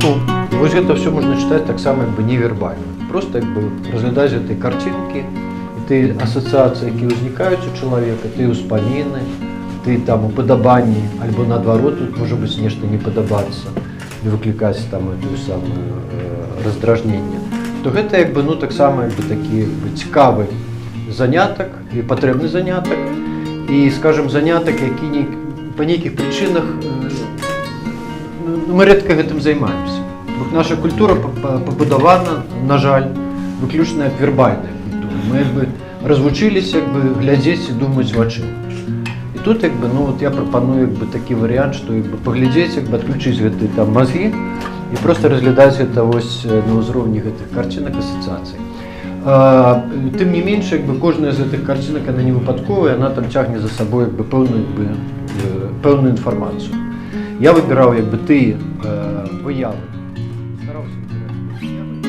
думку. І вось гэта все можна чытаць таксама як бы невербальна. Просто як бы разглядаць гэтай карцінкі, і тыя асацыяцыі, якія ўзнікаюць у чалавека, тыя ўспаміны, тыя там упадабанні, альбо наадварот, тут можа быць нешта не падабацца, і выклікаць там тое самае раздражненне. То гэта як бы, ну, таксама як бы такі цікавы занятак і патрэбны занятак, і, скажем, занятак, які па нейкіх прычынах мы рэдка гэтым займаемся. Бо наша культура пабудавана, на жаль, выключна як вербальная культура. Мы як бы развучыліся як бы глядзець і думаць вачыма. І тут як бы, ну, вот я прапаную як бы такі варыянт, што як бы паглядзець, як бы адключыць гэтыя там мазгі і проста разглядаць гэта вось на ўзроўні гэтых карцінак асацыяцый. Тым не менш, як бы кожная з гэтых карцінак, она не выпадковая, она там цягне за сабой як бы пэўную інфармацыю. Я выбіраў як бы тыя выявы. Стараўся выбіраць.